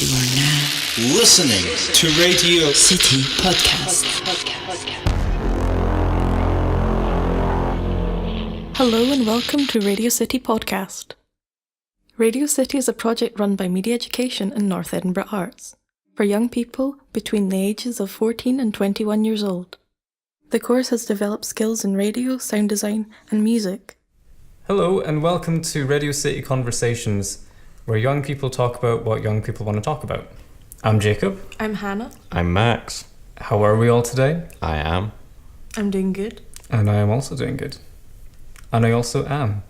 You are now listening to Radio City Podcast. Hello and welcome to Radio City Podcast. Radio City is a project run by Media Education and North Edinburgh Arts for young people between the ages of 14 and 21 years old. The course has developed skills in radio, sound design and music. Hello and welcome to Radio City Conversations, where young people talk about what young people want to talk about. I'm Jacob. I'm Hannah. I'm Max. How are we all today? I am. I'm doing good. And I am also doing good. And I also am.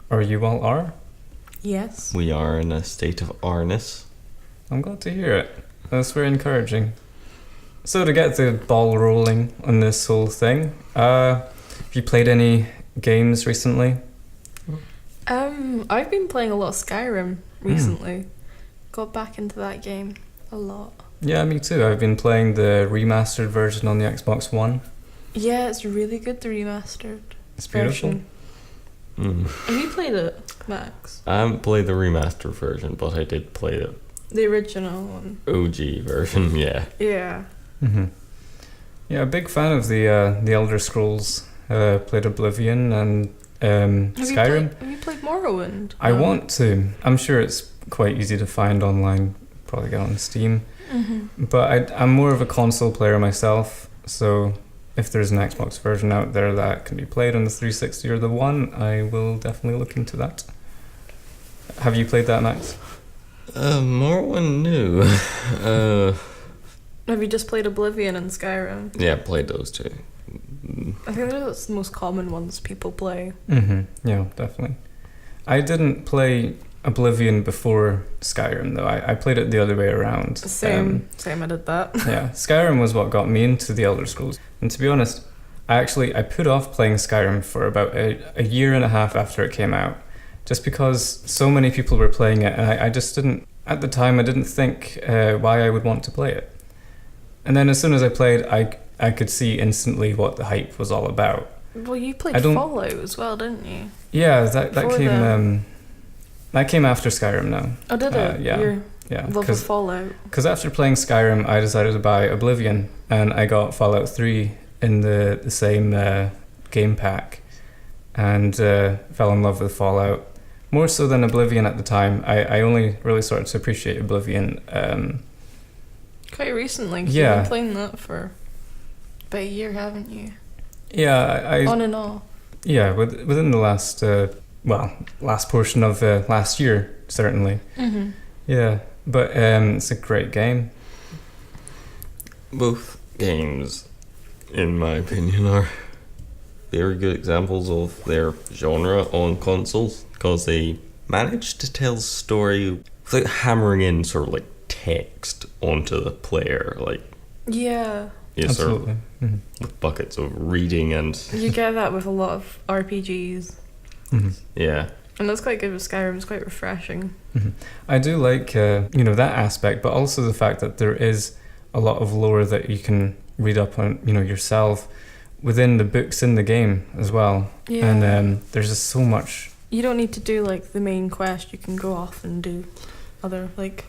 Or you all are? Yes. We are in a state of R-ness. I'm glad to hear it. That's very encouraging. So to get the ball rolling on this whole thing, have you played any games recently? I've been playing a lot of Skyrim recently. Got back into that game a lot. Yeah, me too. I've been playing the remastered version on the Xbox One. Yeah, it's really good, the remastered It's beautiful. version. Have you played it, Max? I haven't played the remastered version, but I did play the The original one. OG version, yeah. Yeah. Yeah, a big fan of the Elder Scrolls. Played Oblivion and Skyrim. Have you played Morrowind? I want to. I'm sure it's quite easy to find online. Probably get on Steam. But I'm more of a console player myself, so if there's an Xbox version out there that can be played on the 360 or the One, I will definitely look into that. Have you played that, Max? Morrowind new. Have you just played Oblivion and Skyrim? Yeah, played those two. I think those are the most common ones people play. Yeah, definitely. I didn't play Oblivion before Skyrim, though. I played it the other way around. Same, I did that. Yeah, Skyrim was what got me into the Elder Scrolls. And to be honest, I put off playing Skyrim for about a year and a half after it came out, just because so many people were playing it, and I just didn't, at the time, I didn't think why I would want to play it. And then as soon as I played, I could see instantly what the hype was all about. Well, you played Fallout as well, didn't you? Yeah, that came after Skyrim now. Oh, did it? Yeah. Love of Fallout. Because after playing Skyrim, I decided to buy Oblivion, and I got Fallout 3 in the same game pack, and fell in love with Fallout. More so than Oblivion at the time. I only really started to appreciate Oblivion Quite recently, 'cause yeah. you've been playing that for about a year, haven't you? Yeah, On and off. Yeah, within the last portion of last year, certainly. Yeah, but it's a great game. Both games, in my opinion, are very good examples of their genre on consoles, because they manage to tell the story without hammering in sort of like text onto the player, like Yeah. Absolutely. with buckets of reading and You get that with a lot of RPGs. yeah. And that's quite good with Skyrim, it's quite refreshing. I do like that aspect, but also the fact that there is a lot of lore that you can read up on yourself within the books in the game as well. Yeah. And there's just so much. You don't need to do like the main quest, you can go off and do other like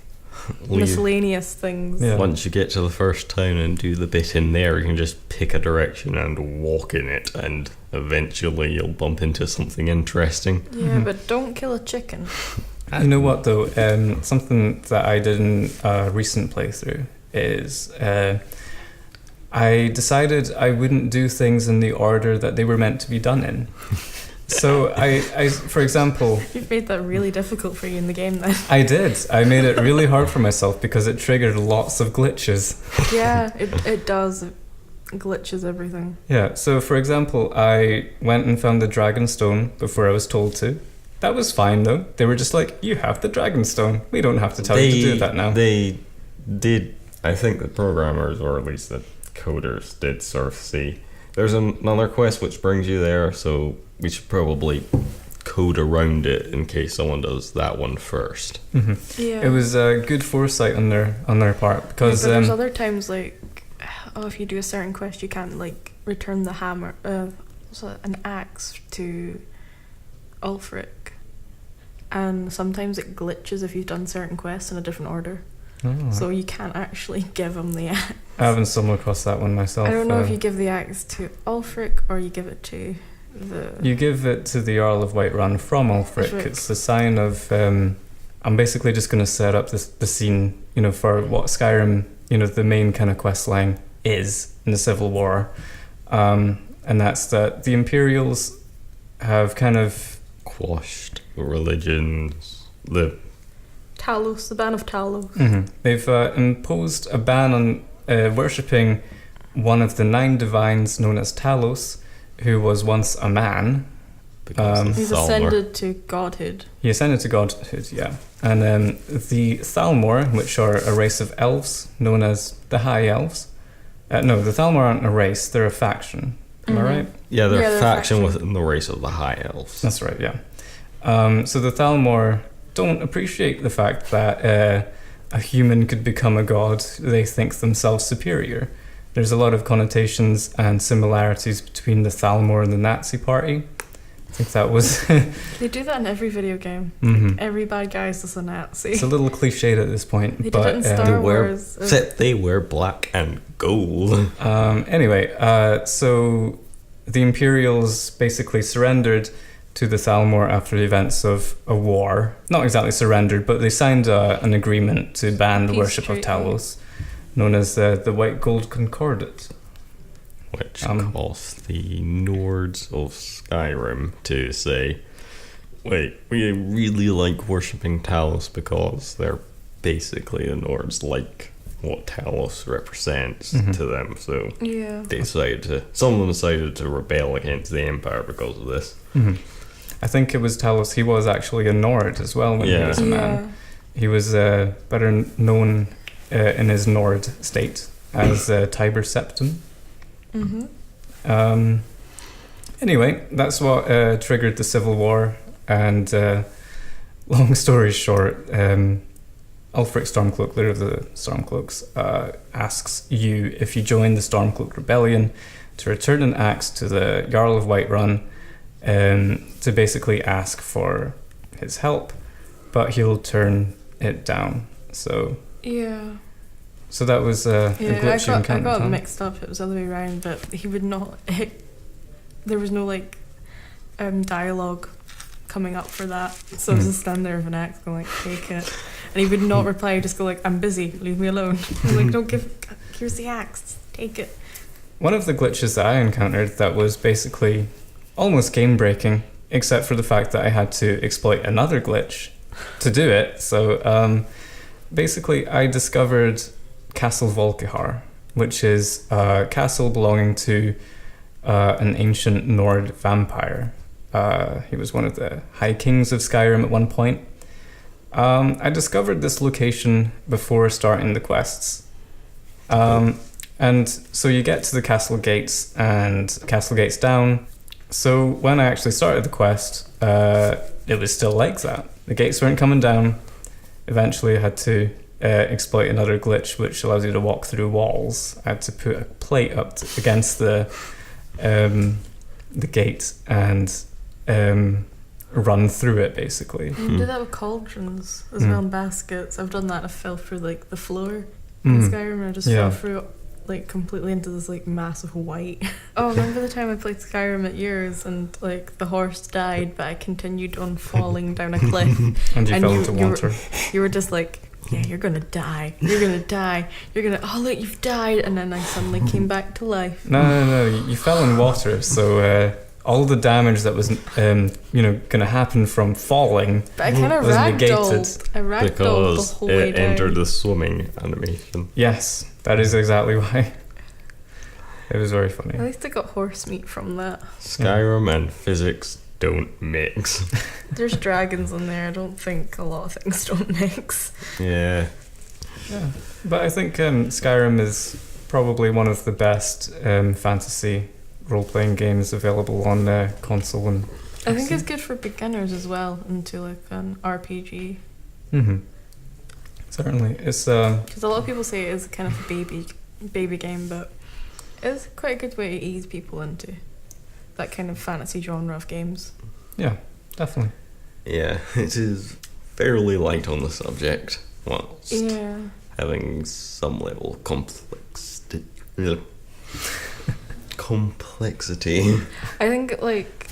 Well, miscellaneous things. Yeah. Once you get to the first town and do the bit in there, you can just pick a direction and walk in it, and eventually you'll bump into something interesting. Yeah, but don't kill a chicken. You know what though? Something that I did in a recent playthrough is I decided I wouldn't do things in the order that they were meant to be done in. So I, for example, You've made that really difficult for you in the game then. I did. I made it really hard for myself because it triggered lots of glitches. Yeah, it does. It glitches everything. Yeah, so for example, I went and found the Dragonstone before I was told to. That was fine though. They were just like, you have the Dragonstone. We don't have to tell you to do that now. They did, I think the programmers, or at least the coders, did sort of see, there's another quest which brings you there, so we should probably code around it in case someone does that one first. Yeah. It was good foresight on their part, because but there's other times like, if you do a certain quest, you can't like return the hammer, an axe to Ulfric, and sometimes it glitches if you've done certain quests in a different order. Oh, so you can't actually give him the axe. I haven't stumbled across that one myself. I don't know if you give the axe to Ulfric or you give it to the... You give it to the Jarl of Whiterun from Ulfric. Ulfric. It's a sign of... I'm basically just going to set up the scene, for what Skyrim, the main kind of quest line is in the Civil War. And that's that the Imperials have kind of... Quashed religions. The Talos, the ban of Talos. They've imposed a ban on worshipping one of the 9 divines known as Talos, who was once a man. because of He's Thalmor. ascended to godhood. He ascended to godhood, yeah. And the Thalmor, which are a race of elves known as the High Elves. No, the Thalmor aren't a race, they're a faction. Am I right? Yeah, they're Yeah, a they're a faction faction. within the race of the High Elves. That's right, yeah. So the Thalmor don't appreciate the fact that a human could become a god. They think themselves superior. There's a lot of connotations and similarities between the Thalmor and the Nazi Party. I think that was... They do that in every video game. Mhm. Every bad guy is just a Nazi. It's a little cliched at this point, They but did it in Star They wear, Wars. except they wear black and gold. Anyway, so the Imperials basically surrendered to the Thalmor after the events of a war. Not exactly surrendered, but they signed an agreement to ban the Peace worship treaty. of Talos, known as the White Gold Concordat. Which Um, caused the Nords of Skyrim to say, wait, we really like worshipping Talos because they're basically the Nords like what Talos represents to them. So Yeah. they some of them decided to rebel against the Empire because of this. I think it was Talos. He was actually a Nord as well when he Yeah. was a man. He was better known in his Nord state as Tiber Septim. Anyway, that's what triggered the Civil War, and long story short, Ulfric Stormcloak, leader of the Stormcloaks, asks you if you join the Stormcloak Rebellion to return an axe to the Jarl of Whiterun, to basically ask for his help, but he'll turn it down. So that was a Yeah, glitch you I encountered. got huh? mixed up. It was the other way around, but he would not. There was no dialogue coming up for that, so I was just standing there with an axe going take it, and he would not reply. He'd just go I'm busy, leave me alone. I was like, don't here's the axe, take it. One of the glitches that I encountered that was basically almost game breaking, except for the fact that I had to exploit another glitch to do it. So basically I discovered Castle Volkihar, which is a castle belonging to an ancient Nord vampire. He was one of the High Kings of Skyrim at one point. I discovered this location before starting the quests. And so you get to the castle gates and castle gates down. So when I actually started the quest, it was still like that. The gates weren't coming down. Eventually I had to exploit another glitch which allows you to walk through walls. I had to put a plate up against the gate and run through it basically. You can do that with cauldrons as well, and baskets. I've done that. I fell through the floor in Skyrim, and I just Yeah. fell through completely into this massive white. Oh, remember the time I played Skyrim at yours and the horse died, but I continued on falling down a cliff. And you fell you, into you were- water. You were just yeah, you're gonna die. You're gonna die. You're gonna. Oh look, you've died. And then I suddenly came back to life. No. You fell in water, so all the damage that was, going to happen from falling But I kind of was ragdolled. negated. I ragdolled Because the whole way it down. entered the swimming animation. Yes, that is exactly why. It was very At funny. least I got horse meat from that. Skyrim and physics don't mix. There's dragons in there. I don't think a lot of things don't mix. Yeah. Yeah, but I think Skyrim is probably one of the best fantasy role-playing games available on console and. I think it's good for beginners as well into an RPG. Certainly, it's Because a lot of people say it is kind of a baby game, but it's quite a good way to ease people into that kind of fantasy genre of games. yeah, definitely. Yeah, it is fairly light on the subject. Well, Yeah. having some level of complexity. I think like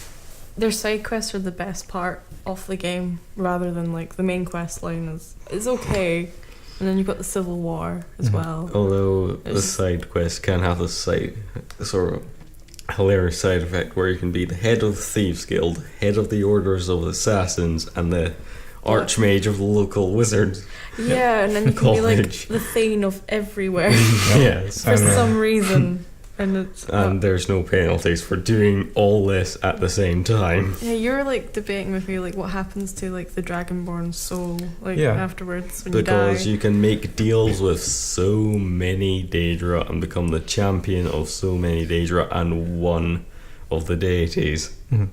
their side quests are the best part of the game, rather than like the main quest line is okay, and then you've got the Civil War as well. Although the side quest can have this sort of hilarious side effect where you can be the head of the Thieves Guild, head of the Orders of Assassins, and the Archmage of the local wizards. Yeah, and then you can be like College. the Thane of everywhere Yes. for some reason. And there's no penalties for doing all this at the same time. yeah, you're like debating with me like what happens to like the Dragonborn soul like Yeah. afterwards when Because you die. you can make deals with so many Daedra and become the champion of so many Daedra and one of the deities. Mhm.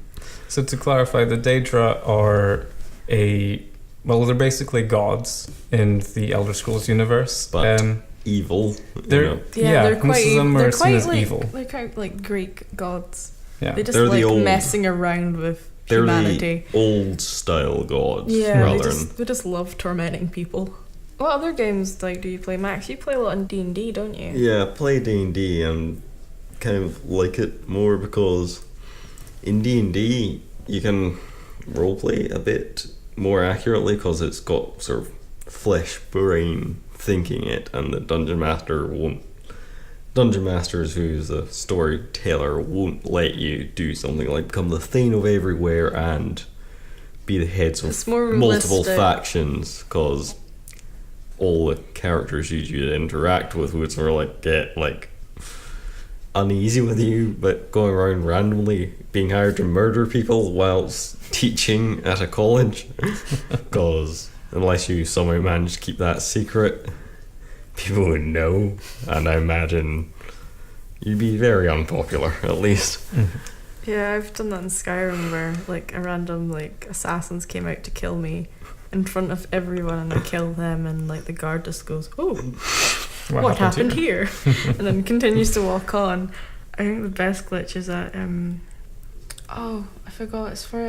So to clarify, the Daedra are they're basically gods in the Elder Scrolls universe. But evil. they're They're quite, most of them they're are seen quite as like, evil. They're kind of like Greek gods. Yeah, They just They're the like old- messing around with They're humanity. the old style gods. Yeah, rather they just love tormenting people. What other games like do you play, Max? You play a lot in D&D, don't you? Yeah, play D&D and kind of like it more because in D&D you can roleplay a bit more accurately because it's got sort of flesh brain thinking it, and the Dungeon Master won't. Dungeon Masters, who's a storyteller, won't let you do something like become the Thane of everywhere and be the heads It's of more multiple realistic. factions, because all the characters you interact with would sort of like get like uneasy with you, but going around randomly being hired to murder people whilst teaching at a college, because unless you somehow manage to keep that secret, people would know, and I imagine you'd be very unpopular, at least. Yeah, I've done that in Skyrim where like a random like assassins came out to kill me in front of everyone, and I killed them, and like the guard just goes, "Oh, what happened here?" and then continues to walk on. I think the best glitch is that oh, I forgot. It's for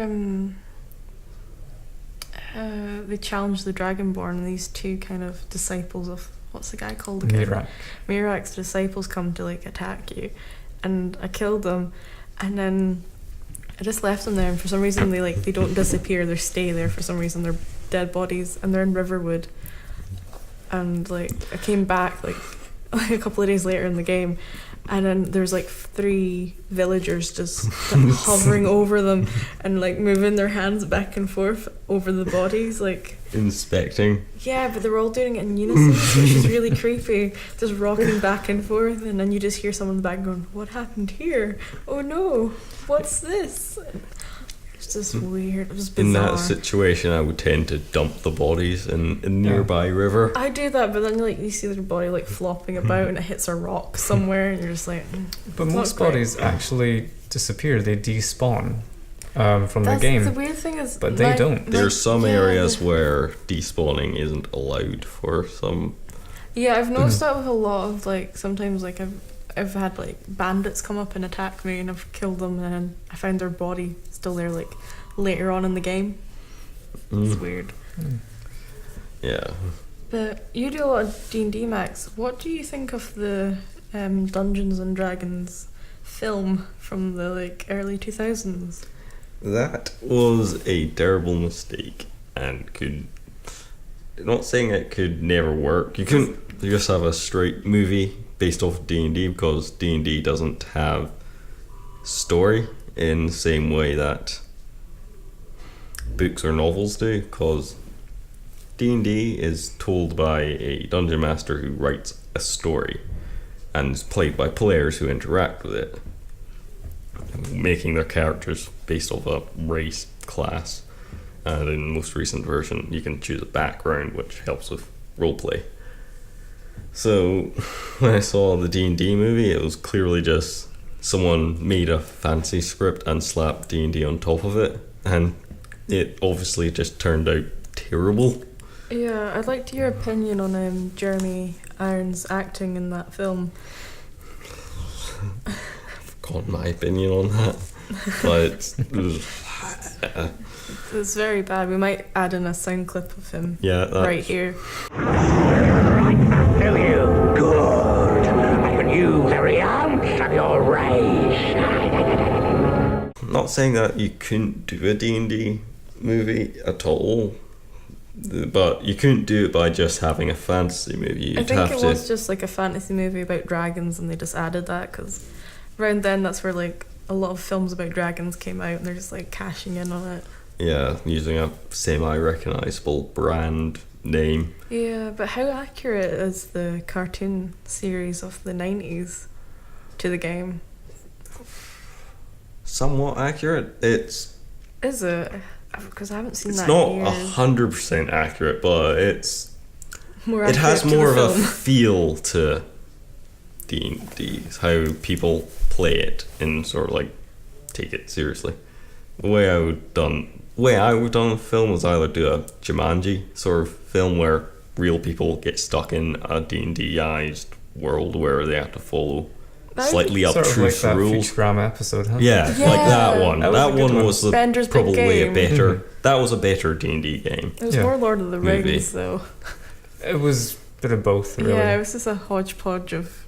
they challenge the Dragonborn, and these two kind of disciples of what's the guy called again? Mirak. Mirak's disciples come to like attack you, and I killed them, and then I just left them there, and for some reason they don't disappear, they stay there for some reason. They're dead bodies, and they're in Riverwood, and like I came back like a couple of days later in the game, and then there's like 3 villagers just hovering over them and like moving their hands back and forth over the bodies, like Inspecting. yeah, but they were all doing it in unison, which is really creepy. Just rocking back and forth, and then you just hear someone in the back going, "What happened here? Oh no, what's this?" It's just weird. It was bizarre. In that situation, I would tend to dump the bodies in a nearby river. I do that, but then like you see their body like flopping about, and it hits a rock somewhere, and you're just like. But Not most great. bodies actually disappear. They despawn from That's the game. the weird thing is, But they don't. There's some yeah. areas where despawning isn't allowed for some. Yeah, I've noticed that with a lot of like sometimes like I've had like bandits come up and attack me, and I've killed them, and then I find their body still there like later on in the game. It's weird. Yeah. But you do a lot of D&D, Max. What do you think of the Dungeons and Dragons film from the like early 2000s? That was a terrible mistake and could. Not saying it could never work. You couldn't just have a straight movie based off D&D because D&D doesn't have story in the same way that books or novels do, because D&D is told by a dungeon master who writes a story and is played by players who interact with it, making their characters based off a race, class, and in the most recent version you can choose a background which helps with roleplay. So when I saw the D&D movie, it was clearly just someone made a fancy script and slapped D&D on top of it, and it obviously just turned out terrible. Yeah, I'd like to hear your opinion on Jeremy Irons' acting in that film. Got my opinion on that, but It's very bad. We might add in a sound clip of him yeah, that, right here. not saying that you couldn't do a D&D movie at all, but you couldn't do it by just having a fantasy movie. You'd I think have it to. was just like a fantasy movie about dragons, and they just added that because around then that's where like a lot of films about dragons came out, and they're just like cashing in on it. Yeah, using a semi-recognizable brand name. Yeah, but how accurate is the cartoon series of the 90s to the game? Somewhat accurate. Is it? Because I haven't seen it's that not in years. 100% accurate, but it's More it has accurate to more of the a film. feel to D&D, how people play it and sort of like take it seriously. The way I would done a film was either do a Jumanji sort of film where real people get stuck in a D&D-ized world where they have to follow That would slightly Sort of like obtruse that rules. Futurama episode, huh? Yeah, like that one. That That, was a good one one. was Bender's Big probably a Game. better. That was a better D&D game. It was Yeah. more Lord of the Rings, Movie. though. It was a bit of both, really. Yeah, it was just a hodgepodge of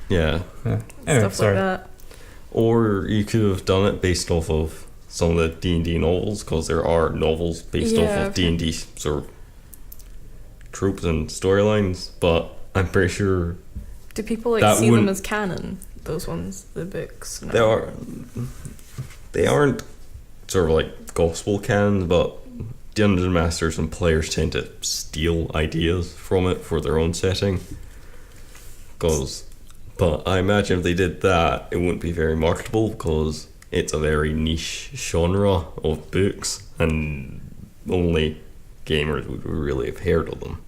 Yeah. Yeah. Anyway, stuff sorry. like that. Or you could have done it based off of some of the D&D novels, because there are novels based off Yeah, of okay. D&D sort of tropes and storylines, but I'm pretty sure Do people like That see them wouldn't- as canon? Those ones, the books. No. they aren't sort of like gospel canon, but Dungeon Masters and players tend to steal ideas from it for their own setting. But I imagine if they did that, it wouldn't be very marketable because it's a very niche genre of books, and only gamers would really have heard of them.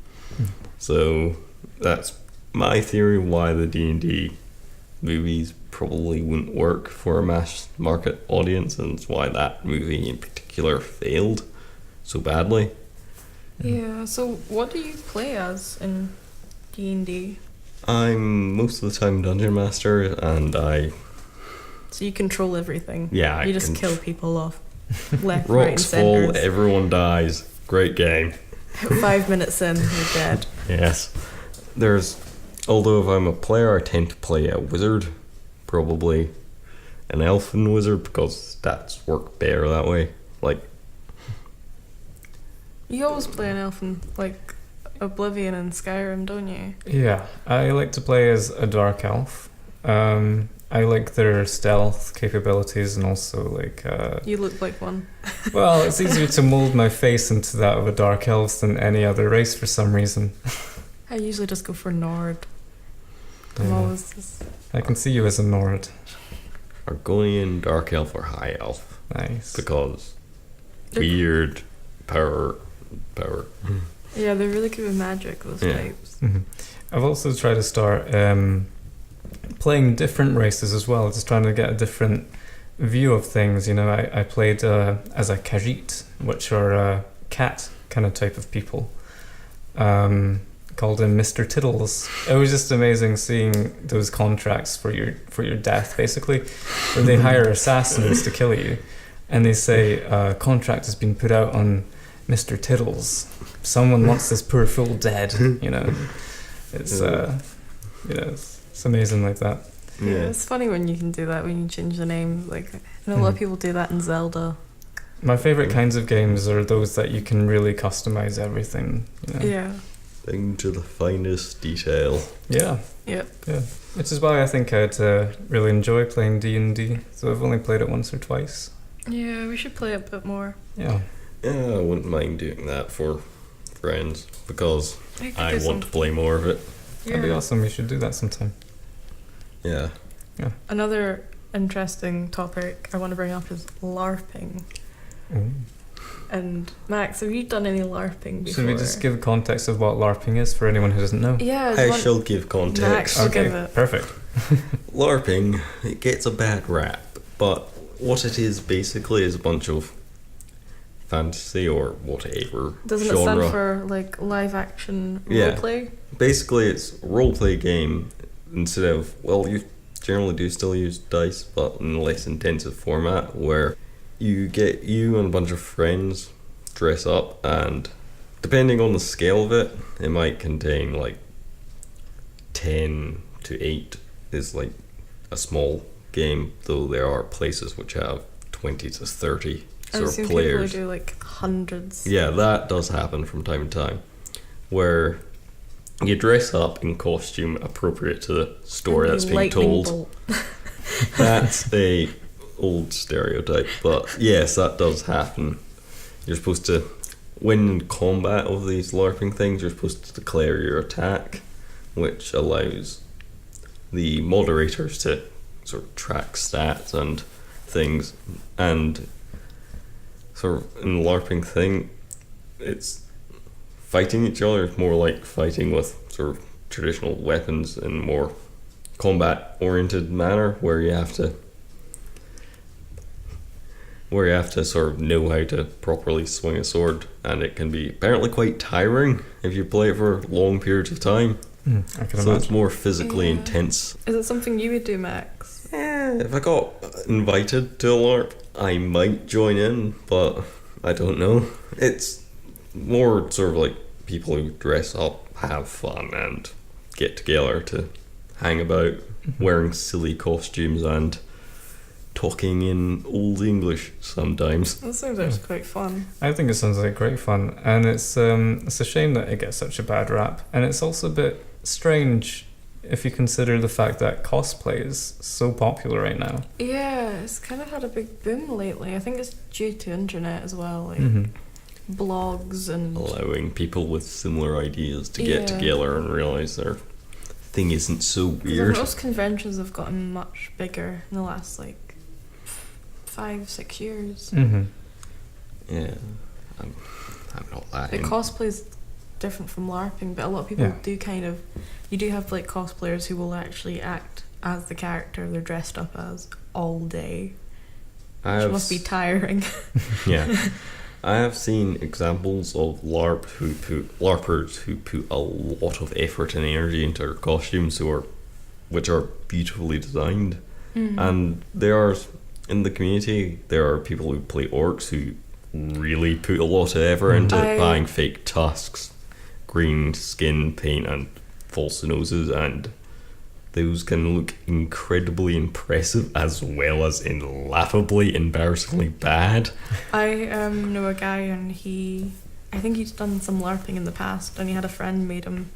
So that's my theory why the D&D movies probably wouldn't work for a mass market audience, and it's why that movie in particular failed so badly. Yeah. So, what do you play as in D&D? I'm most of the time Dungeon Master, and So you control everything. I You just can kill people off left, right, and rocks fall, centre. everyone dies. Great game. 5 minutes in, you're dead. Yes. Although if I'm a player, I tend to play a wizard, probably an elfin wizard, because that's work better that way. Like, You always play an elf in like Oblivion and Skyrim, don't you? Yeah, I like to play as a dark elf. I like their stealth capabilities and also like You look like one. well, it's easier to mold my face into that of a dark elf than any other race for some reason. I usually just go for Nord. I'm Yeah. always just... I can see you as a Nord. Argonian, Dark Elf, or High Elf, Nice. because They're- weird power. Yeah, they're really good with magic, those Yeah. types. Mhm. I've also tried to start playing different races as well, just trying to get a different view of things. You know, I played as a Khajiit, which are a cat kind of type of people, called in Mr. Tiddles. It was just amazing seeing those contracts for your death, basically, where they hire assassins to kill you, and they say contract has been put out on Mr. Tiddles. Someone wants this poor fool dead. You know, it's it's amazing like that. Yeah, it's funny when you can do that, when you change the name. Like, I know a lot of Mhm. people do that in Zelda. My favorite kinds of games are those that you can really customize everything. You know? Yeah. Thing to the finest detail. Yeah. Yep. Yeah. Which is why I think I'd really enjoy playing D&D. So I've only played it once or twice. Yeah, we should play it a bit more. Yeah. Yeah, I wouldn't mind doing that for friends, because We could I do want to some- play more of it. That'd be Yeah. awesome. We should do that sometime. Yeah. Another interesting topic I want to bring up is LARPing. Ooh. And Max, have you done any LARPing before? Should we just give context of what LARPing is for anyone who doesn't know? Yeah, I shall give context. Max, I'll give it. Perfect. LARPing, it gets a bad rap, but what it is basically is a bunch of fantasy or whatever Doesn't genre. it stand for like live action Yeah. roleplay? Basically, it's a roleplay game instead of, well, you generally do still use dice, but in a less intensive format where you and a bunch of friends dress up, and depending on the scale of it, it might contain like 10 to 8 is like a small game, though there are places which have 20 to 30 I've sort of seen people who players. do like hundreds. Yeah, that does happen from time to time, where you dress up in costume appropriate to the story that's being Lightning told. bolt. That's a old stereotype, but yes, that does happen. You're supposed to win in combat of these LARPing things. You're supposed to declare your attack, which allows the moderators to sort of track stats and things. And sort of in the LARPing thing, it's fighting each other. It's more like fighting with sort of traditional weapons in a more combat-oriented manner, where you have to sort of know how to properly swing a sword, and it can be apparently quite tiring if you play it for long periods of time. I can So it's imagine. more physically intense. Is it something you would do, Max? If I got invited to a LARP, I might join in, but I don't know. It's more sort of like people who dress up, have fun, and get together to hang about wearing silly costumes and talking in Old English sometimes. That sounds actually quite fun. I think it sounds like great fun, and it's a shame that it gets such a bad rap, and it's also a bit strange if you consider the fact that cosplay is so popular right now. Yeah, it's kind of had a big boom lately. I think it's due to internet as well, like blogs and Allowing people with similar ideas to get Yeah. together and realise their thing isn't so 'cause weird. most conventions have gotten much bigger in the last like 5-6 years. Yeah, I'm not that Like in. cosplay's different from LARPing, but a lot of people Yeah. do kind of. You do have like cosplayers who will actually act as the character they're dressed up as all day, I which have must be tiring. Yeah. I have seen examples of LARPers who put a lot of effort and energy into their costumes which are beautifully designed. And in the community, there are people who play orcs who really put a lot of effort into buying fake tusks, green skin paint, and false noses, and those can look incredibly impressive as well as laughably, embarrassingly bad. I know a guy, and I think he's done some LARPing in the past, and he had a friend made him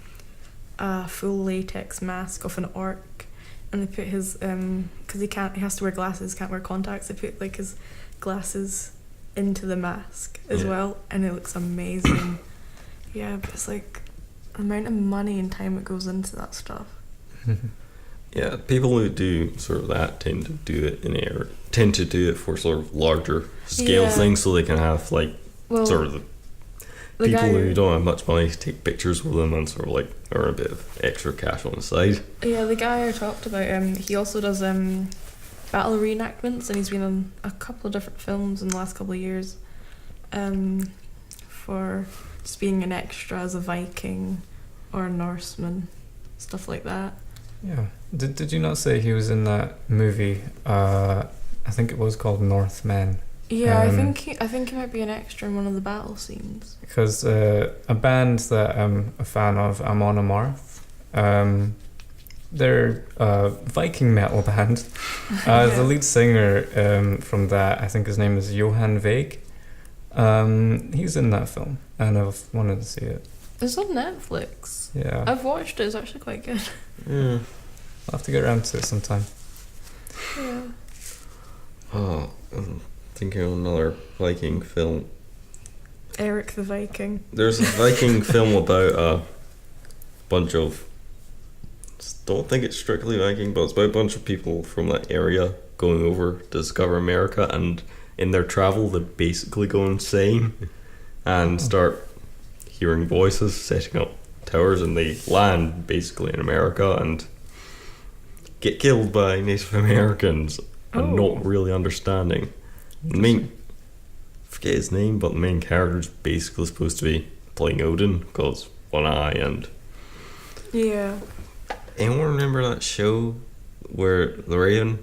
a full latex mask of an orc, and they put his because he has to wear glasses, can't wear contacts. They put like his glasses into the mask as Yeah. well, and it looks amazing. Yeah, but it's like the amount of money and time it goes into that stuff. Yeah, people who do sort of that tend to do it for sort of larger scale Yeah. things, so they can have like Well, sort of the people guy, who don't have much money to take pictures with them and sort of like earn a bit of extra cash on the side. Yeah, the guy I talked about, he also does battle reenactments, and he's been in a couple of different films in the last couple of years, for just being an extra as a Viking or a Norseman, stuff like that. Yeah. Did you not say he was in that movie? I think it was called Northmen. Yeah, I Um, think he might be an extra in one of the battle scenes. Because a band that I'm a fan of, Amon Amarth, they're a Viking metal band. The lead singer from that, I think his name is Johan Veig. He's in that film, and I've wanted to see it. It's on Netflix. Yeah, I've watched it. It's actually quite good. Yeah. I'll have to get around to it sometime. Yeah. Oh, I'm thinking of another Viking film. Eric the Viking. There's a Viking film about a bunch of. Don't think it's strictly Viking, but it's about a bunch of people from that area going over to discover America, and in their travel, they basically go insane and start hearing voices, setting up towers, and they land basically in America and get killed by Native Americans and not really understanding. Forget his name, but the main character is basically supposed to be playing Odin because one eye. And Yeah. anyone remember that show where the Raven?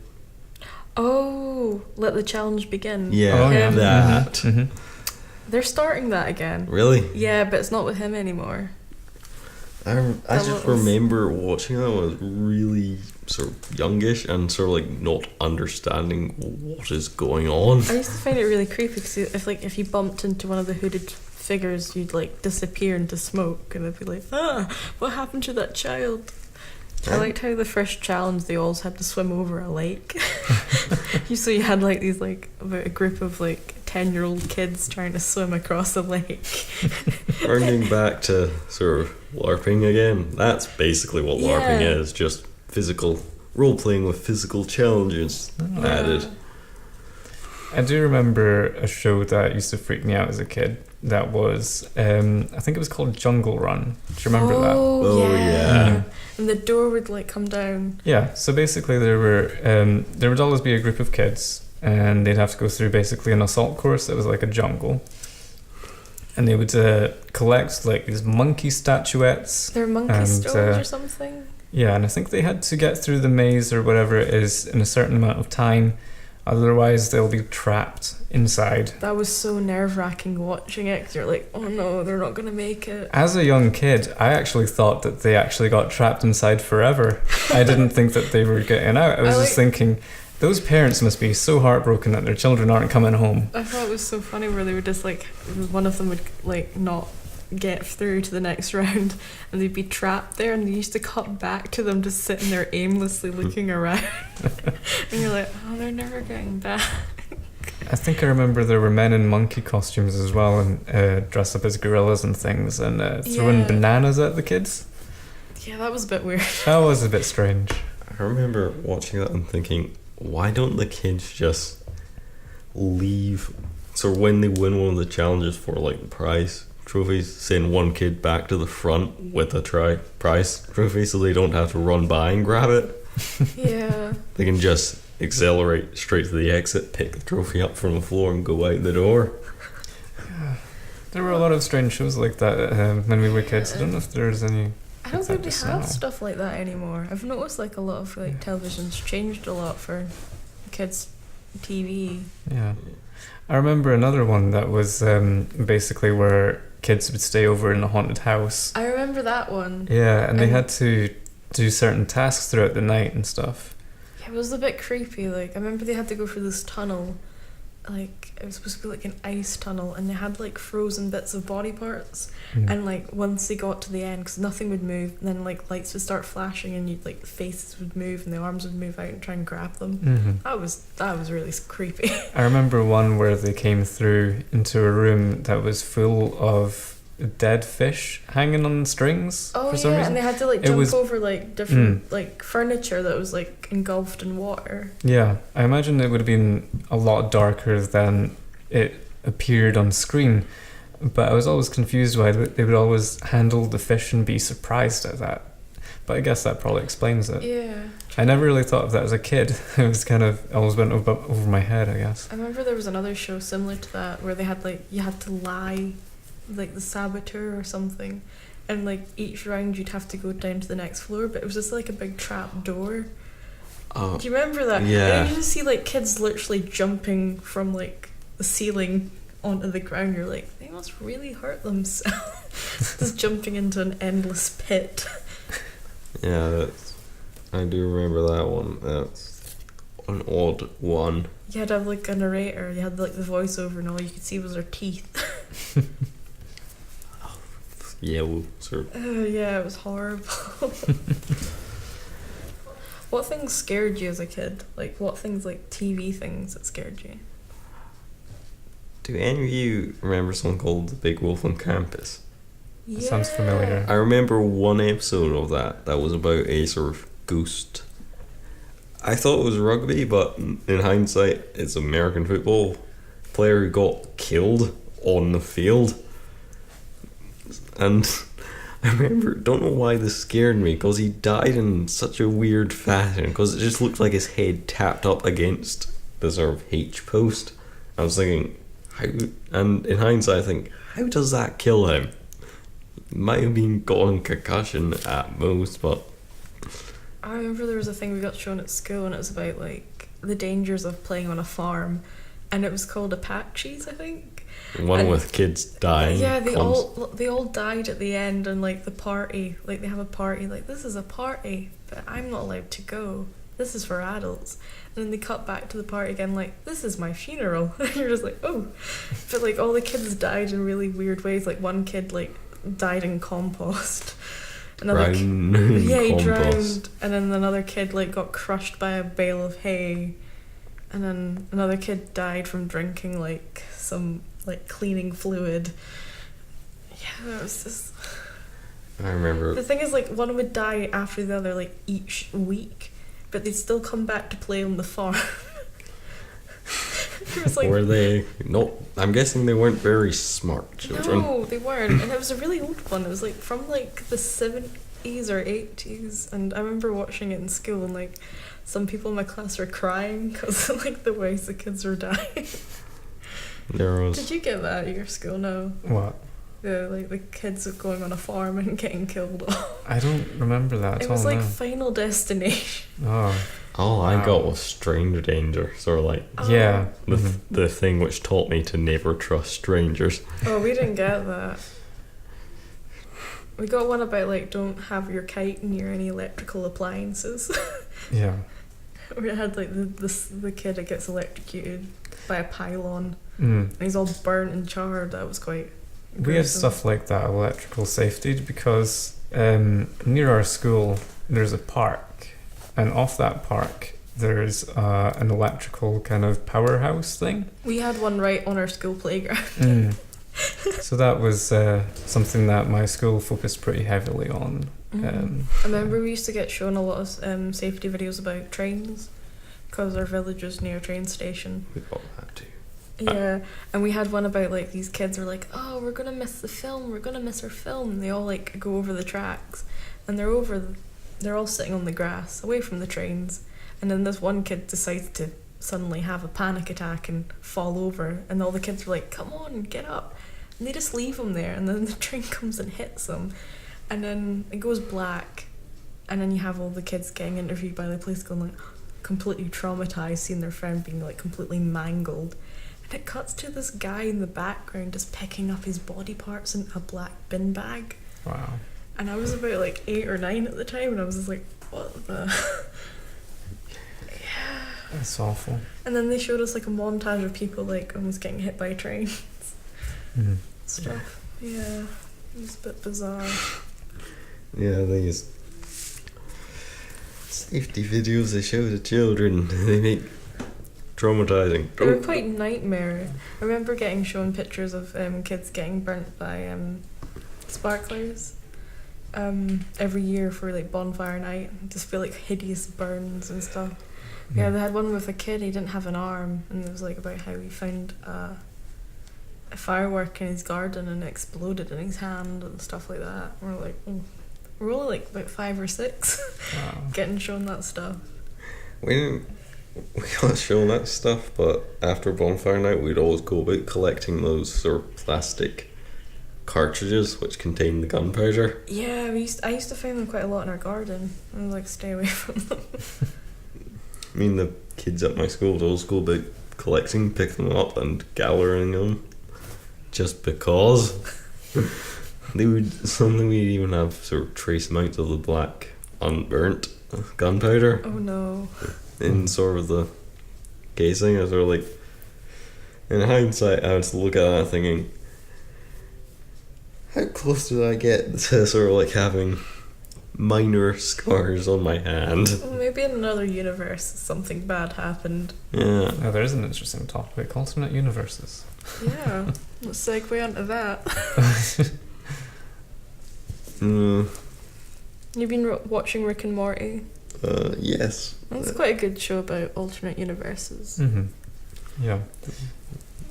Oh, Let the Challenge Begin. Yeah, Oh, yeah. that. Mm-hmm. They're starting that again. Really? Yeah, but it's not with him anymore. I just remember watching that when I was really sort of youngish and sort of like not understanding what is going on. I used to find it really creepy because if you bumped into one of the hooded figures, you'd like disappear into smoke, and I'd be like, what happened to that child? I liked how the first challenge they always had to swim over a lake. So you had like these like about a group of like 10-year-old kids trying to swim across a lake. Bringing back to sort of LARPing again, that's basically what LARPing is, just physical role-playing with physical challenges added. I do remember a show that used to freak me out as a kid. That was, I think it was called Jungle Run. Do you remember that? Oh, yeah. And the door would like come down. Yeah, so basically there would always be a group of kids, and they'd have to go through basically an assault course that was like a jungle. And they would collect like these monkey statuettes. They're monkey stones or something? Yeah, and I think they had to get through the maze or whatever it is in a certain amount of time. Otherwise, they'll be trapped inside. That was so nerve-wracking watching it, because you're like, oh no, they're not going to make it. As a young kid, I actually thought that they actually got trapped inside forever. I didn't think that they were getting out. I was just thinking, those parents must be so heartbroken that their children aren't coming home. I thought it was so funny where they would just like, one of them would like not get through to the next round, and they'd be trapped there, and they used to cut back to them just sitting there aimlessly looking around. And you're like, oh, they're never getting back. I think I remember there were men in monkey costumes as well, and dressed up as gorillas and things, and throwing bananas at the kids. Yeah, that was a bit weird. That was a bit strange. I remember watching that and thinking, why don't the kids just leave? So when they win one of the challenges for like the prize trophies, send one kid back to the front with a prize trophy so they don't have to run by and grab it. Yeah. They can just accelerate straight to the exit, pick the trophy up from the floor and go out the door. Yeah. There were a lot of strange shows like that when we were kids. I don't know if there's any. I don't think they have stuff like that anymore. I've noticed like a lot of like television's changed a lot for kids' TV. Yeah. I remember another one that was basically where kids would stay over in a haunted house. I remember that one. Yeah, and they had to do certain tasks throughout the night and stuff. Yeah, it was a bit creepy. Like, I remember they had to go through this tunnel. Like, it was supposed to be like an ice tunnel, and they had like frozen bits of body parts. And like once they got to the end, because nothing would move, and then like lights would start flashing, and you'd like faces would move, and the arms would move out and try and grab them. That was really creepy. I remember one where they came through into a room that was full of dead fish hanging on strings for some reason. And they had to like jump over like different like furniture that was like engulfed in water. Yeah, I imagine it would have been a lot darker than it appeared on screen, but I was always confused why they would always handle the fish and be surprised at that. But I guess that probably explains it. Yeah. I never really thought of that as a kid. It was kind of always went over my head, I guess. I remember there was another show similar to that where they had like, you had to lie like the saboteur or something, and like each round you'd have to go down to the next floor, but it was just like a big trap door. Do you remember that? Yeah. And you just see like kids literally jumping from like the ceiling onto the ground. You're like, they must really hurt themselves. Just jumping into an endless pit. Yeah, I do remember that one. That's an odd one. You had to have like a narrator. You had like the voiceover, and all you could see was their teeth. Yeah, well, sir. Yeah, it was horrible. What things scared you as a kid? Like, what things, like TV things that scared you? Do any of you remember something called The Big Wolf on Campus? That sounds familiar. I remember one episode of that was about a sort of ghost. I thought it was rugby, but in hindsight, it's American football player who got killed on the field. And I remember, don't know why this scared me, because he died in such a weird fashion, because it just looked like his head tapped up against the sort of H post. I was thinking, how, and in hindsight I think, how does that kill him? He might have been gotten concussion at most, but... I remember there was a thing we got shown at school, and it was about like the dangers of playing on a farm, and it was called Apaches, I think. One And- with kids dying. Yeah, they all died at the end, and like the party, like they have a party, like this is a party, but I'm not allowed to go. This is for adults. And then they cut back to the party again, like this is my funeral. And you're just like, oh, but like all the kids died in really weird ways. Like one kid like died in compost. Another yeah, he drowned, and then another kid like got crushed by a bale of hay, and then another kid died from drinking like some like cleaning fluid. Yeah, it was just. I remember. The thing is, like, one would die after the other, like each week, but they'd still come back to play on the farm. It was like, Were they? No, I'm guessing they weren't very smart children. no, they weren't, and it was a really old one. It was like from like the 70s or 80s, and I remember watching it in school, and like some people in my class were crying because like the ways the kids were dying. There was. Did you get that at your school? No. What? The kids going on a farm and getting killed off. I don't remember that at It all. was like no. Final Destination. Oh, All I Wow. got was Stranger Danger, sort of like yeah. the Mhm. the thing which taught me to never trust strangers. Oh, we didn't get that. We got one about like don't have your kite near any electrical appliances. Yeah. We had like the kid that gets electrocuted by a pylon, Mm. and he's all burnt and charred. That was quite. We have gruesome. stuff like that, electrical safety, because near our school there's a park, and off that park there's an electrical kind of powerhouse thing. We had one right on our school playground. Mm. So that was something that my school focused pretty heavily on. I remember we used to get shown a lot of safety videos about trains, because our village was near a train station. We got that too. Yeah, and we had one about like these kids were like, oh, we're gonna miss the film, we're gonna miss our film. And they all like go over the tracks, and they're all sitting on the grass away from the trains, and then this one kid decides to suddenly have a panic attack and fall over, and all the kids were like, come on, get up, and they just leave him there, and then the train comes and hits them, and then it goes black, and then you have all the kids getting interviewed by the police going like completely traumatized, seeing their friend being like completely mangled. And it cuts to this guy in the background just picking up his body parts in a black bin bag. Wow. And I was about like 8 or 9 at the time, and I was just like, what the? Yeah. That's awful. And then they showed us like a montage of people like almost getting hit by trains. Mm. Stuff. Yeah. It was a bit bizarre. Yeah, these safety videos they show the children, they make traumatizing. They were quite nightmare. I remember getting shown pictures of kids getting burnt by sparklers every year for like bonfire night. Just feel like hideous burns and stuff. Yeah, they had one with a kid, he didn't have an arm, and it was like about how he found a firework in his garden and it exploded in his hand and stuff like that. We're like, oh. We're only like about 5 or 6 Wow. getting shown that stuff. We got shown that stuff, but after bonfire night we'd always go about collecting those sort of plastic cartridges which contain the gunpowder. Yeah, I used to find them quite a lot in our garden. I was like, stay away from them. I mean, the kids at my school would always go about collecting, picking them up and gathering them just because. We'd even have sort of trace amounts of the black unburnt gunpowder Oh no. in sort of the casing. I was sort of like, in hindsight, I was look at that thinking, how close did I get to sort of like having minor scars on my hand? Well, maybe in another universe something bad happened. Yeah. Now, there is an interesting topic, alternate universes. Yeah. Let's segue onto that. You've been watching Rick and Morty. Yes. That's quite a good show about alternate universes. Mm-hmm. Yeah.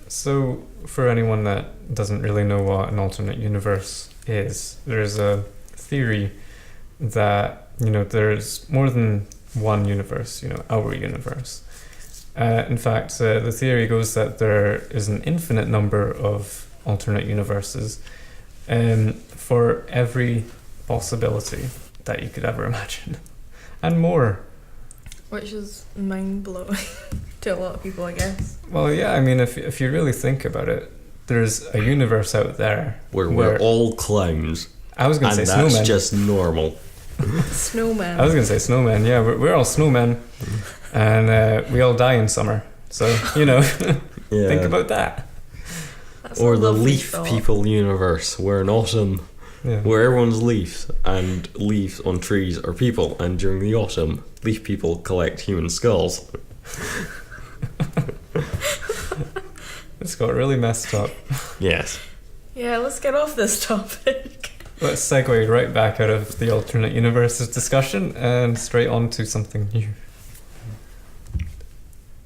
So, for anyone that doesn't really know what an alternate universe is, there's a theory that, there's more than one universe, our universe. In fact, the theory goes that there is an infinite number of alternate universes for every possibility that you could ever imagine. And more. Which is mind-blowing to a lot of people, I guess. Well, yeah, I mean, if you really think about it, there's a universe out there Where we're all clowns. I was going to And say that's snowmen. just normal. Snowman. I was going to say snowmen. Yeah, we're all snowmen, and we all die in summer. So Yeah. think about that. That's Or a the lovely leaf thought. people universe, where in autumn, Yeah. where everyone's leaves, and leaves on trees are people, and during the autumn, leaf people collect human skulls. It's got really messed up. Yes. Yeah, let's get off this topic. Let's segue right back out of the alternate universes discussion and straight on to something new.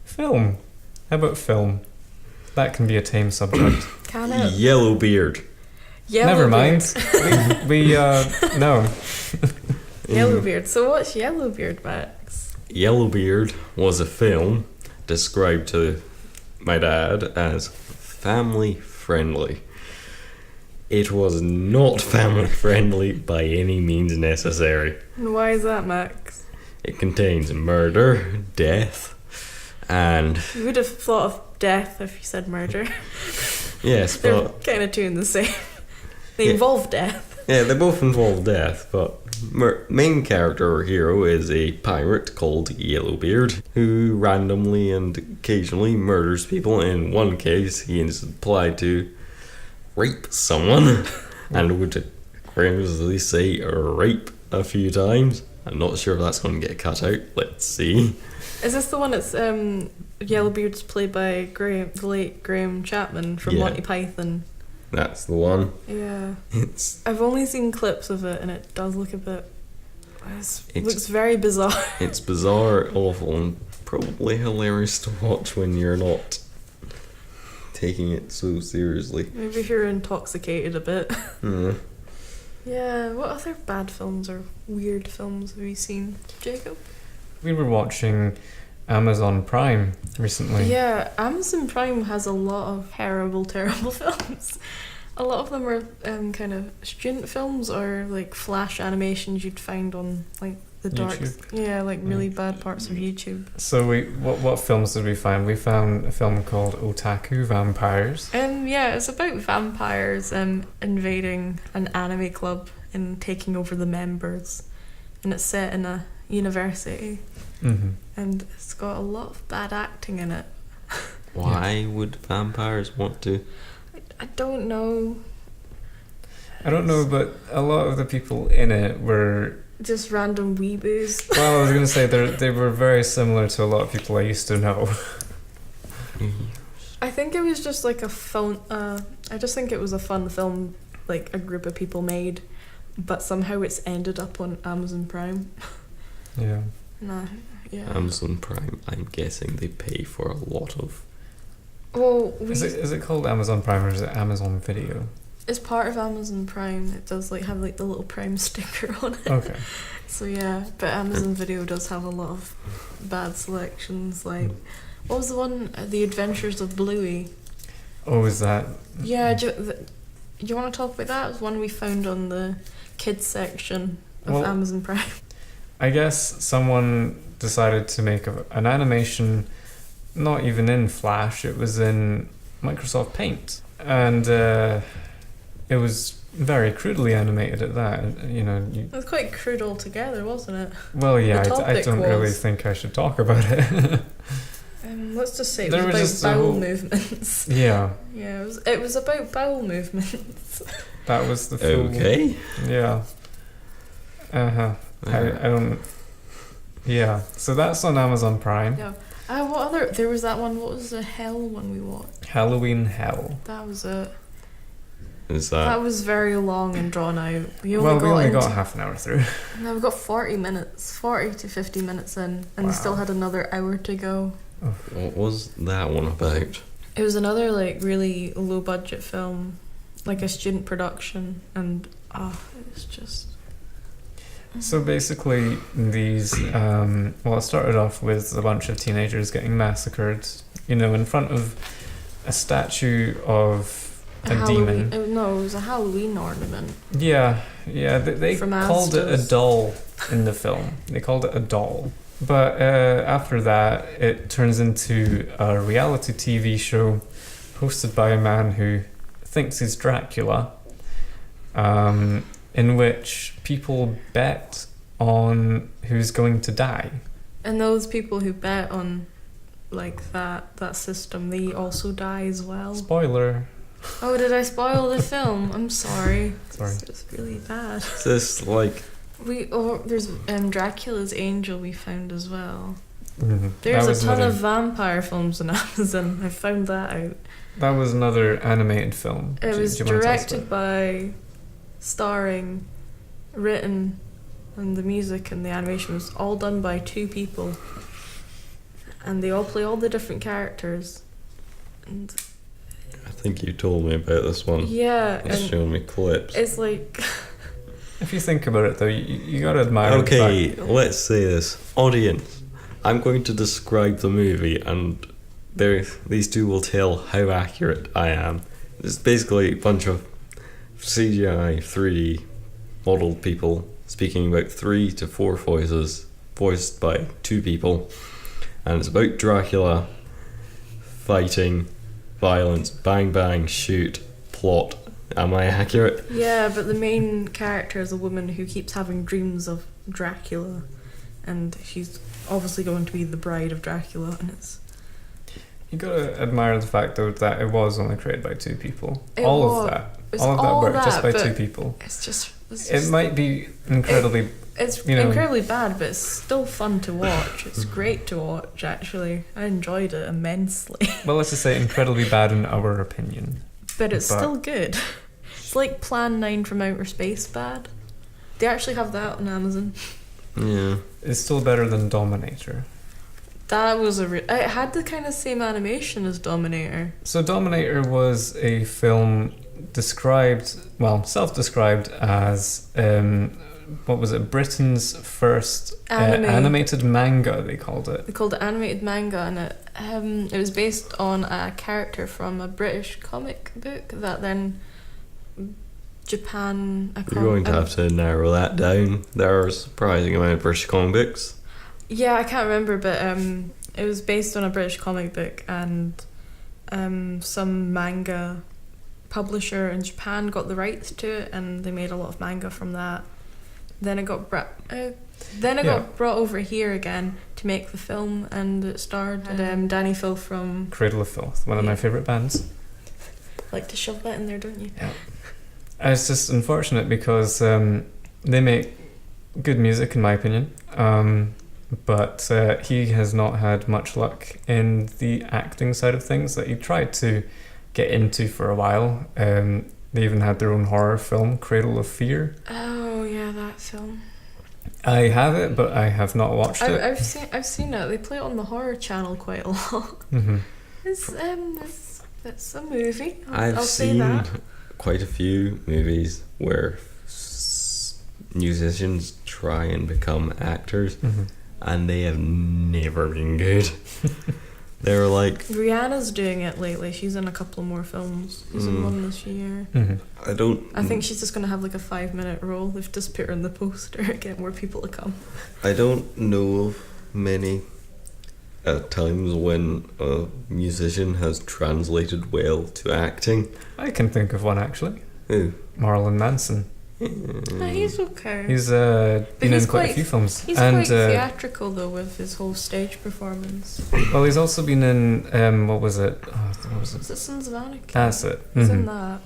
Film. How about film? That can be a tame subject. Can it? Yellowbeard. Never mind. we no. Yellowbeard. So what's Yellowbeard, Max? Yellowbeard was a film described to my dad as family friendly. It was not family friendly by any means necessary. And why is that, Max? It contains murder, death, and You would have thought of death if you said murder. yes, They're but kind of two in the same. They Yeah. involve death. yeah, they both involve death. But main character or hero is a pirate called Yellowbeard who randomly and occasionally murders people. In one case, he is implied to rape someone and would aggressively say rape a few times. I'm not sure if that's going to get cut out. Let's see. Is this the one that's Yellowbeard's played by the late Graham Chapman from Yeah. Monty Python? That's the one. Yeah. It's I've only seen clips of it and it does look a bit... It It's- looks very bizarre. it's bizarre, awful, and probably hilarious to watch when you're not taking it so seriously. Maybe if you're intoxicated a bit. Hmm. Yeah, what other bad films or weird films have you seen, Jacob? We were watching Amazon Prime recently. Yeah, Amazon Prime has a lot of terrible films. A lot of them are kind of student films or like flash animations you'd find on like the dark, YouTube. yeah, like really bad parts of YouTube. So what films did we find? We found a film called Otaku Vampires. Yeah, it's about vampires invading an anime club and taking over the members, and it's set in a university, Mm-hmm. and it's got a lot of bad acting in it. Why would vampires want to? I don't know, I don't know, but a lot of the people in it were. just random weeboos. Well, I was going to say they were very similar to a lot of people I used to know. I think it was just like a fun. I just think it was a fun film, like a group of people made, but somehow it's ended up on Amazon Prime. Yeah. Nah, yeah. Amazon Prime, I'm guessing they pay for a lot of. Well, Is it called Amazon Prime or is it Amazon Video? it's part of Amazon Prime. It does like have like the little Prime sticker on it. Okay. So yeah, but Amazon Video does have a lot of bad selections. Like, what was the one? The Adventures of Bluey. Oh, is that? Yeah, do you want to talk about that? It was one we found on the kids section of Well, Amazon Prime. I guess someone decided to make an animation, not even in Flash, it was in Microsoft Paint. And it was very crudely animated at that. You know, It was quite crude altogether, wasn't it? well, yeah, The I topic don't really was- think I should talk about it. Let's just say it There was was just a about bowel whole- movements. Yeah, Yeah, it was about bowel movements. that was the full... Okay. Yeah. Uh-huh. I don't... Yeah, so that's on Amazon Prime. Yeah. What other? There was that one. What was the hell one we watched? Halloween Hell. That was it. Is That that was very long and drawn out. We Well, we only into- got half an hour through. No, we got 40 minutes, 40 to 50 minutes in, and we still Wow. had another hour to go. what was that one about? It was another like really low budget film, like a student production, and it was just. So basically, these... well, it started off with a bunch of teenagers getting massacred, you know, in front of a statue of a Halloween. demon. No, it was a Halloween ornament. Yeah, they From called it a Asda's. doll in the film. They called it a doll. But after that, it turns into a reality TV show hosted by a man who thinks he's Dracula, in which people bet on who's going to die. And those people who bet on like that system, they also die as well. Spoiler. Oh, did I spoil the film? I'm sorry. Sorry. It's really bad. Is this like There's Dracula's Angel we found as well. Mm-hmm. There's a ton of vampire films on Amazon. I found that out. That was another animated film. It was Do you wanna tell us directed about by, starring, written, and the music and the animation was all done by 2 people. And they all play all the different characters. And I think you told me about this one. yeah, It's and showing me clips. it's like it? If you think about it, though, you gotta admire Okay, the fact. let's say this. Audience, I'm going to describe the movie and these two will tell how accurate I am. It's basically a bunch of CGI 3D modelled people speaking about 3 to 4 voices, voiced by 2 people. And it's about Dracula, fighting, violence, bang bang, shoot, plot. Am I accurate? yeah, but the main character is a woman who keeps having dreams of Dracula, and she's obviously going to be the bride of Dracula, and it's You gotta admire the fact, though, that it was only created by 2 people. It All was. of that. It's All of that all work just by that, 2 but people. it's just It might be incredibly. it's you know- incredibly bad, but it's still fun to watch. It's great to watch, actually. I enjoyed it immensely. Well, let's just say incredibly bad in our opinion. But it's But- still good. It's like Plan 9 from Outer Space bad. They actually have that on Amazon. Yeah. It's still better than Dominator. That was it had the kind of same animation as Dominator. So Dominator was a film self-described as, what was it, Britain's first animated manga, they called it. They called it animated manga, and it was based on a character from a British comic book that then Japan... You're going to have to narrow that down. There are a surprising amount of British comic books. Yeah, I can't remember, but it was based on a British comic book, and some manga publisher in Japan got the rights to it, and they made a lot of manga from that. Then it got brought over here again to make the film, and it starred Danny Filth from... Cradle of Filth, one of my favourite bands. Like to shove that in there, don't you? Yeah. It's just unfortunate because they make good music, in my opinion. But he has not had much luck in the acting side of things that he tried to get into for a while. They even had their own horror film, Cradle of Fear. Oh yeah, that film. I have it, but I have not watched it. I've seen it. They play it on the Horror Channel quite a lot. Mm-hmm. It's a movie. I've I'll say seen that. quite a few movies where musicians try and become actors, Mm-hmm. and they have never been good. They're like, Rihanna's doing it lately. She's in a couple more films. She's in one this year. Mm-hmm. I think she's just going to have like a 5-minute role. They've just put her in the poster, get more people to come. I don't know of many times when a musician has translated well to acting. I can think of one, actually. Who? Marlon Manson. He's okay. He's been he's in quite a quite- few films. He's and quite theatrical though with his whole stage performance. well, he's also been in what was it? What was it? Is it Sons of Anarchy? That's it. He's Mhm. in that.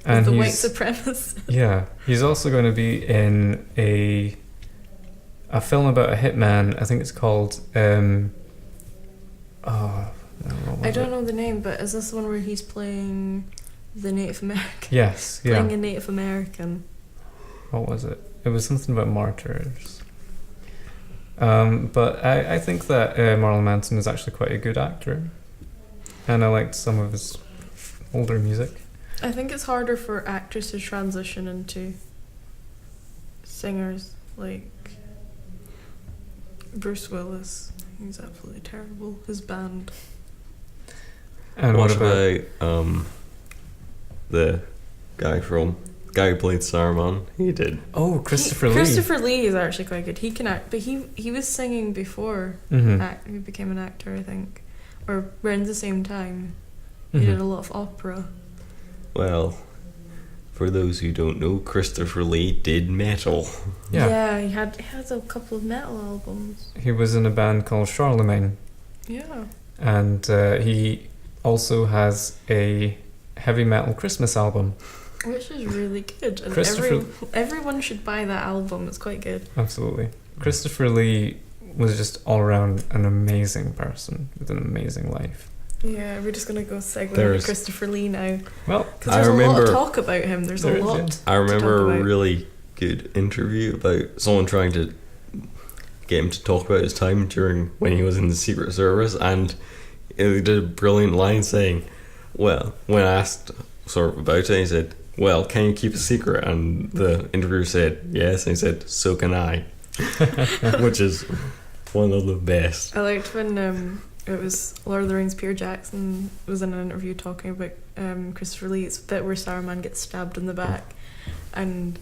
And With the white he's supremacist. yeah, he's also going to be in a film about a hitman. I think it's called I don't know the name, but is this the one where he's playing the Native American? Yes, yeah. Playing a Native American. What was it? It was something about martyrs. But I think that Marlon Manson is actually quite a good actor, and I liked some of his older music. I think it's harder for actors to transition into singers, like Bruce Willis. He's absolutely terrible. His band. And What what about about the guy who played Saruman? He did. Christopher Lee? Christopher Lee is actually quite good. He can act, but he was singing before Mhm. he became an actor, I think, or around the same time. Mhm. He did a lot of opera. Well, for those who don't know, Christopher Lee did metal. Yeah. he has a couple of metal albums. He was in a band called Charlemagne, Yeah. and he also has a heavy metal Christmas album. Which is really good. And Christopher- everyone should buy that album. It's quite good. Absolutely. Christopher Lee was just all around an amazing person with an amazing life. Yeah, we're just going to go segue into There's- Christopher Lee now. Well, Because I there's a lot remember- of talk about him. There's There a is, lot. yeah. I remember talk a about. really good interview about someone trying to get him to talk about his time during when he was in the Secret Service, and he did a brilliant line saying, well, when asked sort of about it, he said, well, can you keep a secret? And the interviewer said, yes, and he said, so can I. Which is one of the best. I liked when it was Lord of the Rings. Peter Jackson was in an interview talking about Christopher Lee. It's a bit where Saruman gets stabbed in the back, and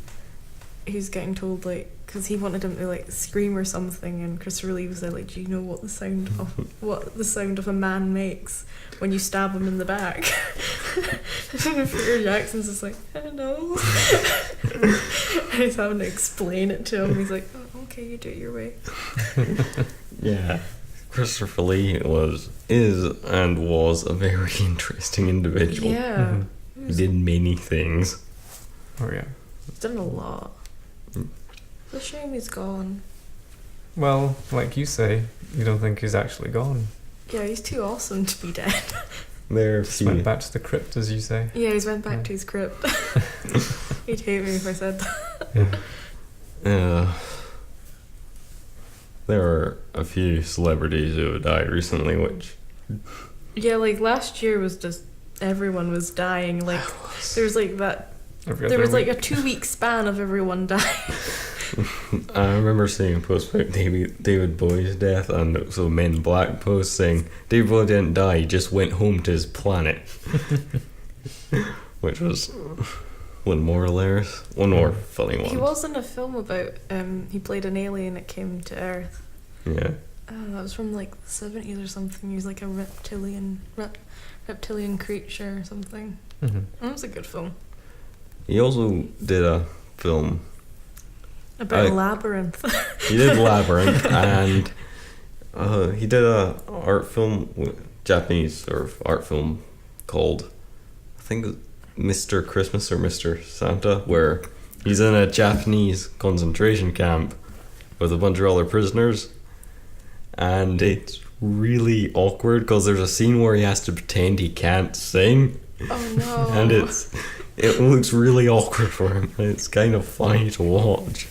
he's getting told because he wanted him to scream or something, and Christopher Lee was there do you know what the sound of a man makes when you stab him in the back? And Peter Jackson's just like, I don't know. And he's having to explain it to him. He's like, oh, okay, you do it your way. Yeah. Christopher Lee is a very interesting individual. Yeah. He did many things. oh yeah. He's done a lot. Mm. It's a shame he's gone. Well, like you say, you don't think he's actually gone. Yeah, he's too awesome to be dead. There are Just went few. back to the crypt, as you say. Yeah, he's went back Yeah. to his crypt. He'd hate me if I said that. There are a few celebrities who have died recently, which Yeah, last year was just everyone was dying. There was that. Every There other was week. a 2-week span of everyone dying. I remember seeing a post about David Bowie's death, and it was a Men in Black post saying David Bowie didn't die, he just went home to his planet. Which was one more hilarious, one more funny one. He was in a film about he played an alien that came to Earth. Yeah. That was from the 70s or something. He was a reptilian creature or something. Mhm. That was a good film. He also did a film. About a labyrinth. He did Labyrinth, and he did a art film, Japanese sort of art film called, I think, Mr. Christmas or Mr. Santa, where he's in a Japanese concentration camp with a bunch of other prisoners, and it's really awkward because there's a scene where he has to pretend he can't sing, Oh no. and it looks really awkward for him. It's kind of funny to watch.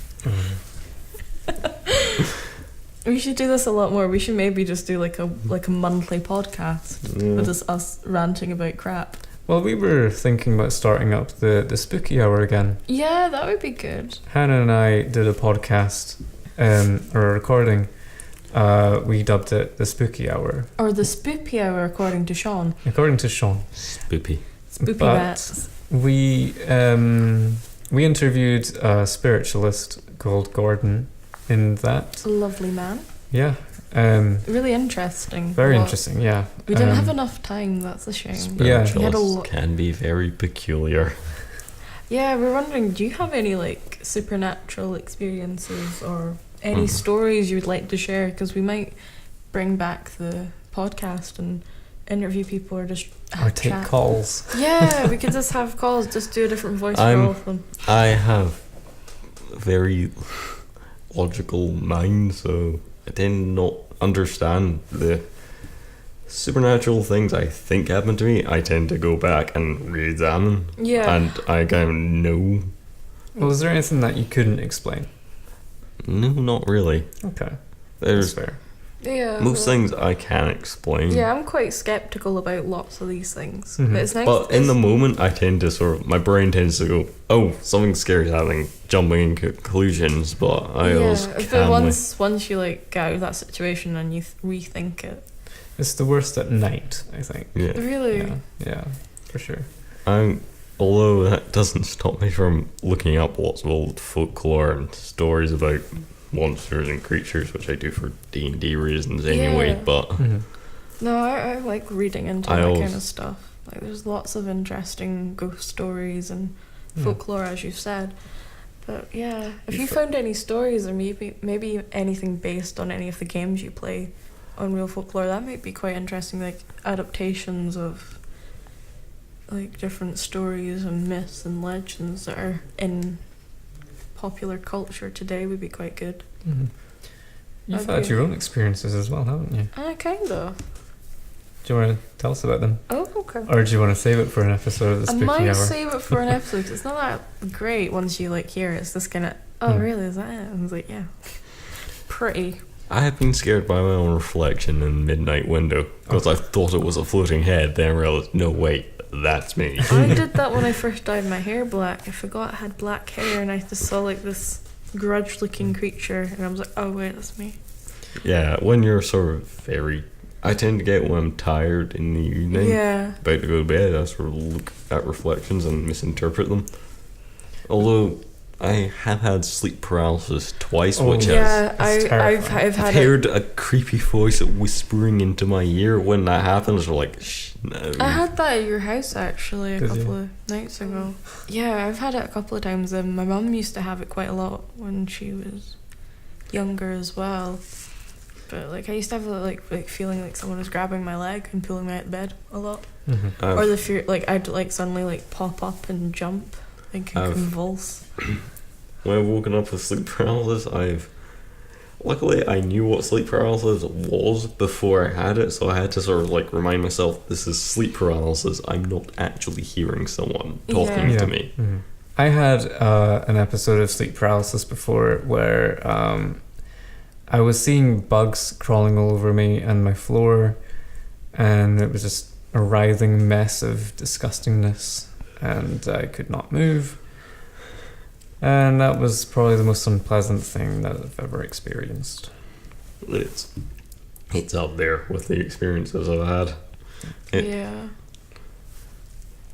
We should do this a lot more. We should maybe just do a monthly podcast Yeah. with just us ranting about crap. Well, we were thinking about starting up the spooky hour again. Yeah, that would be good. Hannah and I did a podcast, or a recording. We dubbed it the spooky hour, Or the spoopy hour, according to Sean. according to Sean. Spoopy. Spoopy But bats. we interviewed a spiritualist called Gordon in that. Lovely man. Yeah. Really interesting. Very Well, interesting. Yeah. We didn't have Um, enough time. That's a shame. Yeah. He had a Spiritualists lot. can be very peculiar. Yeah, we're wondering, do you have any supernatural experiences or any stories you'd like to share? Because we might bring back the podcast and interview people or just Or take chat. calls. Yeah, we could just have calls, just do a different voice for I'm- all of them. I have a very logical mind, so I tend not understand the supernatural things I think happen to me. I tend to go back and re-examine, Yeah. and I kind of know. Well, is there anything that you couldn't explain? No, not really. Okay. There's That's fair. Yeah. most things I can explain. Yeah, I'm quite skeptical about lots of these things. Mhm. But it's nice. But in the moment, I tend to my brain tends to go, oh, something scary is happening, jumping in conclusions, but I always but can. once you get out of that situation and you rethink it. It's the worst at night, I think. Yeah. Really? Yeah, for sure. Although that doesn't stop me from looking up lots of old folklore and stories about monsters and creatures, which I do for D&D reasons anyway, Yeah. but Mhm. No, I like reading into I that always- kind of stuff. Like, there's lots of interesting ghost stories and folklore, as you said. But yeah, if you found any stories or maybe anything based on any of the games you play on Real Folklore, that might be quite interesting. Like adaptations of like different stories and myths and legends that are in popular culture today would be quite good. Mm-hmm. You've had your own experiences as well, haven't you? Kind of. Do you want to tell us about them? Oh, okay. Or do you want to save it for an episode of the Spooky Hour? I might save it for an episode 'cause it's not that great once you like hear it. It's just kind of, really, is that it? And I was like, yeah. Pretty. I have been scared by my own reflection in Midnight Window because I thought it was a floating head, then I realised, no, wait, that's me. I did that when I first dyed my hair black. I forgot I had black hair and I just saw like this grudge-looking creature and I was like, oh wait, that's me. Yeah, when you're sort of very... I tend to get when I'm tired in the evening, about to go to bed, I sort of look at reflections and misinterpret them. Although I have had sleep paralysis twice, which I've heard a creepy voice whispering into my ear. When that happens, we're like, shh, no. I had that at your house actually a couple of nights ago. Yeah, I've had it a couple of times. My mum used to have it quite a lot when she was younger as well. But like I used to have like feeling like someone was grabbing my leg and pulling me out of bed a lot. Mm-hmm. Or the fear, like I'd like suddenly like pop up and jump, like convulse. When I've woken up with sleep paralysis, luckily I knew what sleep paralysis was before I had it, so I had to sort of like remind myself this is sleep paralysis. I'm not actually hearing someone talking to me. Mm-hmm. I had an episode of sleep paralysis before where I was seeing bugs crawling all over me and my floor, and it was just a writhing mess of disgustingness, and I could not move. And that was probably the most unpleasant thing that I've ever experienced. It's up there with the experiences I've had.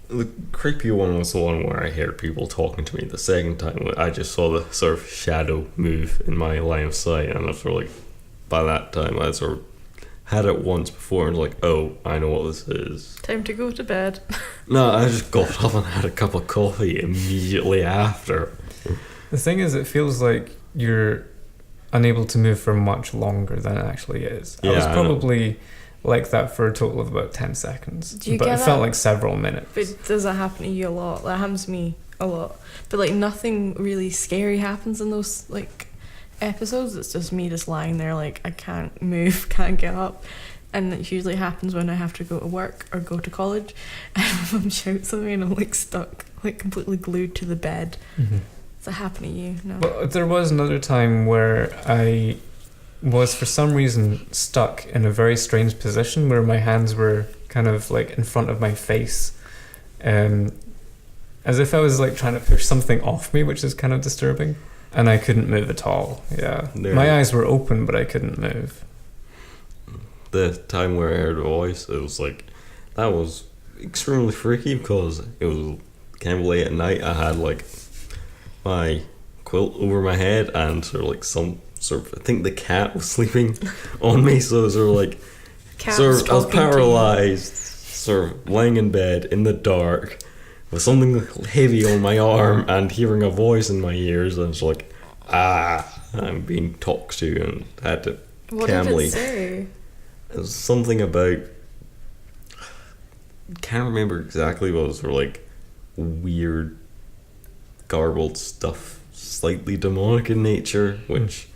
The creepy one was the one where I heard people talking to me the second time. I just saw the sort of shadow move in my line of sight, and I was sort of like, by that time I sort of had it once before and was like, oh, I know what this is. Time to go to bed. No, I just got up and had a cup of coffee immediately after. The thing is, it feels like you're unable to move for much longer than it actually is. I was probably like that for a total of about 10 seconds. But it felt like several minutes. But does that happen to you a lot? That happens to me a lot. But like nothing really scary happens in those like episodes. It's just me just lying there like I can't move, can't get up. And it usually happens when I have to go to work or go to college and my mum shouts at me and I'm like stuck, like completely glued to the bed. Mm-hmm. Does that happen to you? No. But there was another time where I was for some reason stuck in a very strange position where my hands were kind of like in front of my face, as if I was like trying to push something off me, which is kind of disturbing, and I couldn't move at all. My eyes were open but I couldn't move. The time where I heard a voice, it was like, that was extremely freaky because it was kind of late at night. I had like my quilt over my head and sort of like some sort of, I think the cat was sleeping on me, so it was sort of like I was paralyzed, sort of laying in bed in the dark with something heavy on my arm and hearing a voice in my ears, and it's like, I'm being talked to, and I had to calmly. What did it say? It was something about, can't remember exactly, but it was sort of like weird garbled stuff, slightly demonic in nature, which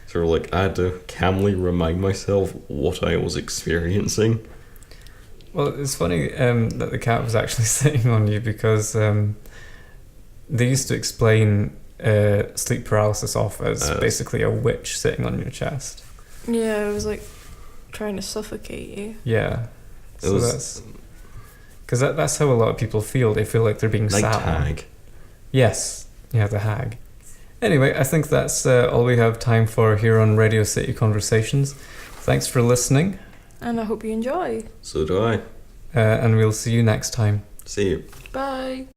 sort of like I had to calmly remind myself what I was experiencing. Well, it's funny that the cat was actually sitting on you, because they used to explain sleep paralysis off as basically a witch sitting on your chest. Yeah, it was like trying to suffocate you. Yeah. So that's... Because that's how a lot of people feel. They feel like they're being sat on. Hag. Yes. Yeah, the hag. Anyway, I think that's all we have time for here on Radio City Conversations. Thanks for listening. And I hope you enjoy. So do I. And we'll see you next time. See you. Bye.